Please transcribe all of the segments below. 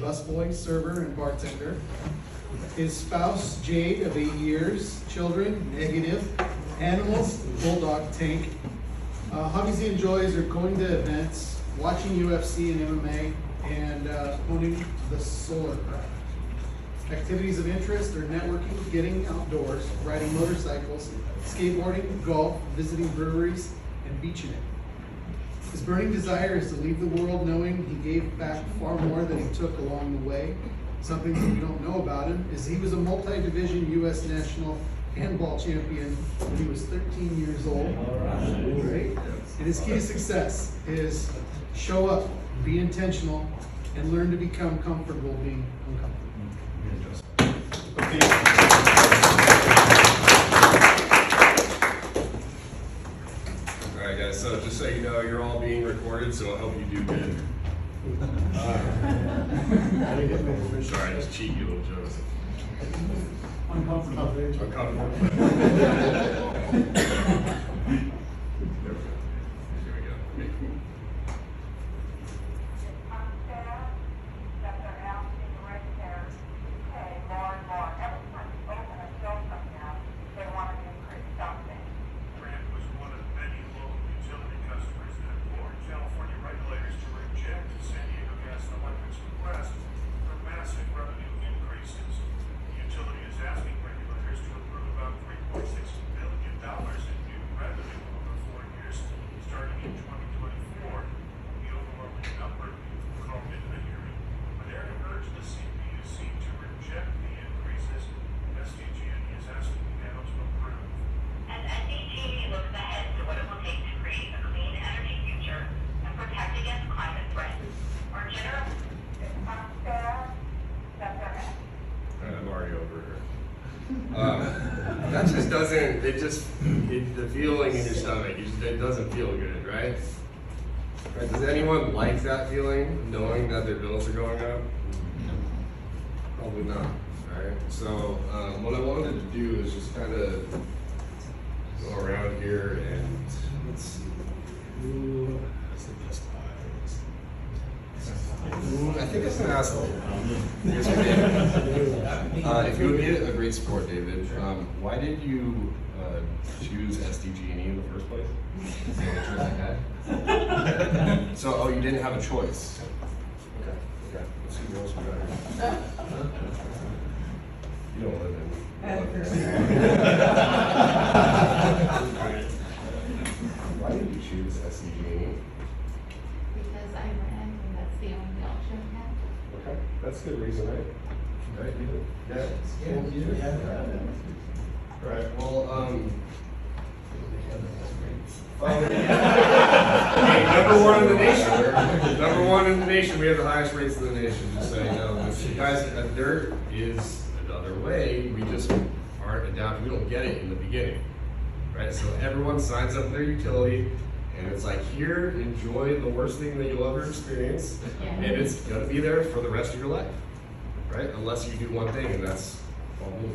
busboy, server, and bartender. His spouse, Jade, of 8 years. Children, negative. Animals, bulldog, Tank. Hobbies he enjoys are going to events, watching UFC and MMA, and owning the solar craft. Activities of interest are networking, getting outdoors, riding motorcycles, skateboarding, golf, visiting breweries, and beaching it. His burning desire is to leave the world knowing he gave back far more than he took along the way. Something that we don't know about him is he was a multi-division U.S. national handball champion when he was 13 years old. Right? And his key to success is show up, be intentional, and learn to become comfortable being uncomfortable. All right, guys, so just so you know, you're all being recorded, so I hope you do good. Sorry, I just cheat you, little Joseph. Uncomfortable. There we go. Here we go. Okay. That just doesn't, the feeling in your stomach, it doesn't feel good, right? Does anyone like that feeling, knowing that their bills are going up? Probably not, right? So what I wanted to do is just kind of go around here and let's see. I think I'm gonna ask if you would be a great sport, David. Why did you choose SDG&E in the first place? Is that the choice I had? So, you didn't have a choice. Okay. Let's see what else we got here. You don't live in. Why did you choose SDG&E? Because I ran and that's the only option I had. Okay, that's a good reason, right? Right, yeah. Right, well, hey, number one in the nation. Number one in the nation. We have the highest rates in the nation, just so you know. Guys, there is another way. We just aren't adapting. We don't get it in the beginning, right? So everyone signs up their utility, and it's like, here, enjoy the worst thing that you'll ever experience, and it's gonna be there for the rest of your life, right? Unless you do one thing, and that's all me.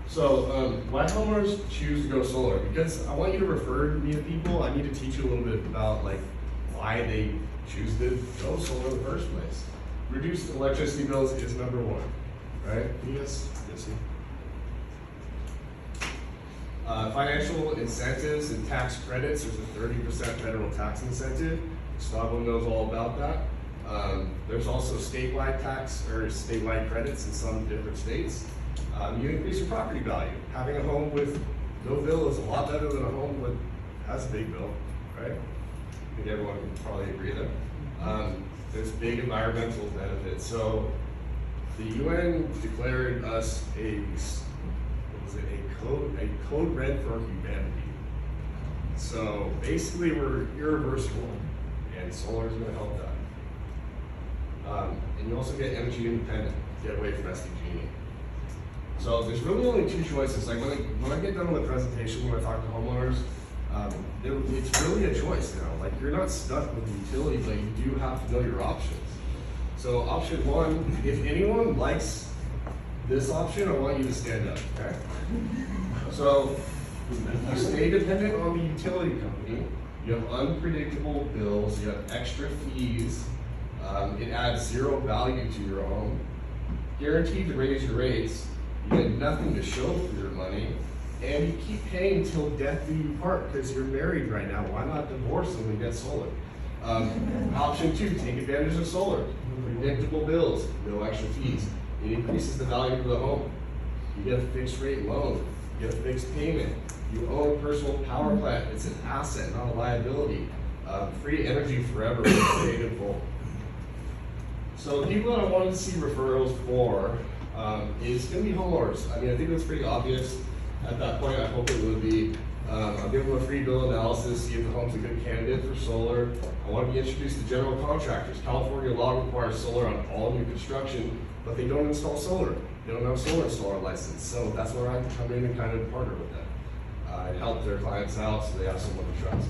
So, why homeowners choose to go solar? Because I want you to refer me to people. I need to teach you a little bit about why they choose to go solar in the first place. Reduced electricity bills is number one, right? Yes. Financial incentives and tax credits. There's a 30% federal tax incentive. Stavo knows all about that. There's also statewide tax or statewide credits in some different states. You increase your property value. Having a home with no bill is a lot better than a home that has a big bill, right? I think everyone can probably agree there. There's big environmental benefits. So the UN declared us a code red for humanity. So basically we're irreversible, and solar is going to help that. And you also get energy independent, get away from SDG&E. So there's really only two choices. Like when I get done with the presentation, when I talk to homeowners, it's really a choice now. Like you're not stuck with the utility, but you do have to know your options. So option one, if anyone likes this option, I want you to stand up, okay? So you stay dependent on the utility company, you have unpredictable bills, you have extra fees, add zero value to your home, guaranteed to raise your rates, you get nothing to show for your money, and you keep paying till death do you part because you're married right now. Why not divorce them and get solar? Option 2, take advantage of solar. Predictable bills, no extra fees. It increases the value of the home. You get a fixed rate loan, you get a fixed payment. You own a personal power plant. It's an asset, not a liability. Free energy forever, paid in full. So the people that I wanted to see referrals for is going to be homeowners. I mean, I think it's pretty obvious at that point. I hope it would be. I'll give them a free bill analysis, see if the home's a good candidate for solar. I want to be introduced to general contractors. California law requires solar on all new construction, but they don't install solar. They don't have a solar installer license. So that's where I can come in and kind of partner with them and help their clients out so they have someone to trust.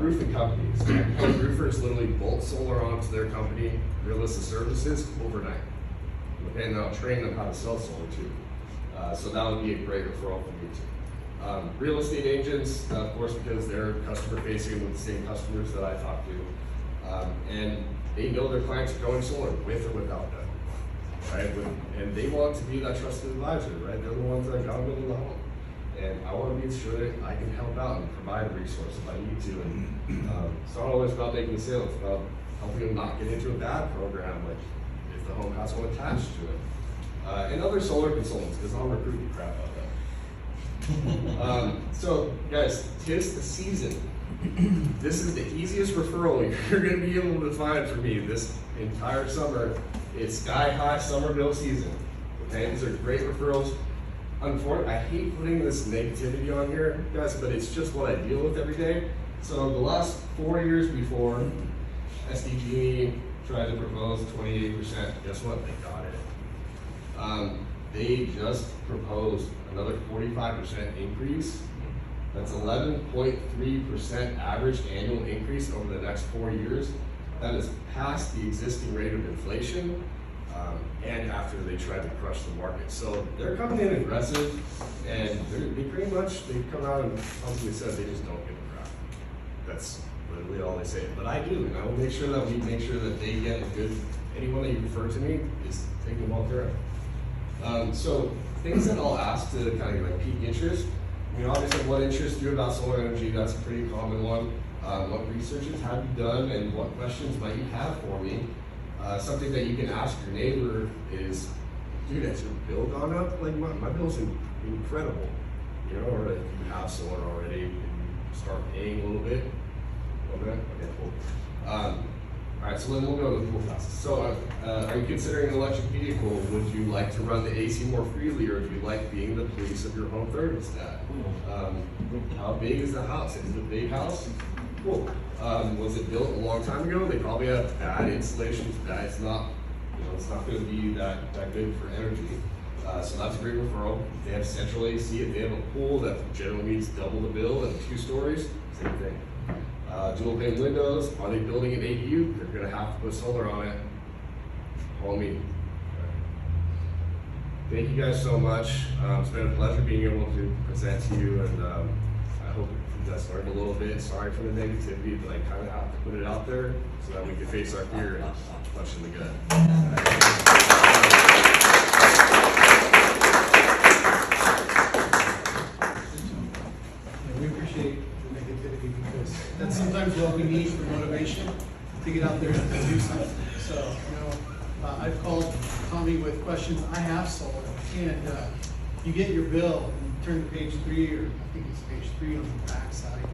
Roofing companies. Roofers literally bolt solar onto their company, realist the services overnight. Okay, and I'll train them how to sell solar too. So that would be a great referral for me too. Real estate agents, of course, because they're customer facing with the same customers that I talk to. And they know their clients are going solar with or without them. Right? And they want to be that trusted advisor, right? They're the ones that got them into the home. And I want to be sure that I can help out and provide a resource if I need to. And it's not always about making a sale, it's about helping them not get into a bad program, like if the home has one attached to it. And other solar consultants, because I'll recruit the crap out of them. So guys, 'tis the season. This is the easiest referral you're going to be able to find for me this entire summer. It's sky high summer bill season. Okay, these are great referrals. Unfortunately, I hate putting this negativity on here, guys, but it's just what I deal with every day. So the last 4 years before SDG tried to propose 28%, guess what? They got it. They just proposed another 45% increase. That's 11.3% average annual increase over the next 4 years. That is past the existing rate of inflation. And after they tried to crush the market. So they're coming in aggressive, and they pretty much, they come out and publicly said they just don't give a crap. That's literally all they say. But I do, and I will make sure that we make sure that they get a good, anyone that you refer to me is taking them all care of. So things that I'll ask to kind of like pique interest, you know, obviously what interests you about solar energy, that's a pretty common one. What researches have you done and what questions might you have for me? Something that you can ask your neighbor is, dude, has your bill gone up? Like my bill's incredible, you know, or if you have solar already and you start paying a little bit. Okay, cool. All right, so then we'll go to the cool classes. So are you considering an electric vehicle? Would you like to run the AC more freely, or do you like being the police of your home thermostat? How big is the house? Is it a big house? Cool. Was it built a long time ago? They probably have bad insulation. It's not, you know, it's not going to be that good for energy. So that's a great referral. They have central AC. If they have a pool that generally means double the bill and 2 stories, same thing. Dual pane windows. Are they building an ADU? They're going to have to put solar on it. Call me. Thank you guys so much. It's been a pleasure being able to present to you, and I hope you guys learned a little bit. Sorry for the negativity, but I kind of have to put it out there so that we can face our fear and punch in the gut. We appreciate the negativity because that's sometimes what we need for motivation to get out there and do something. So, you know, I've called Tommy with questions. I have solar, and you get your bill and you turn to page 3, or I think it's page 3 on the back side.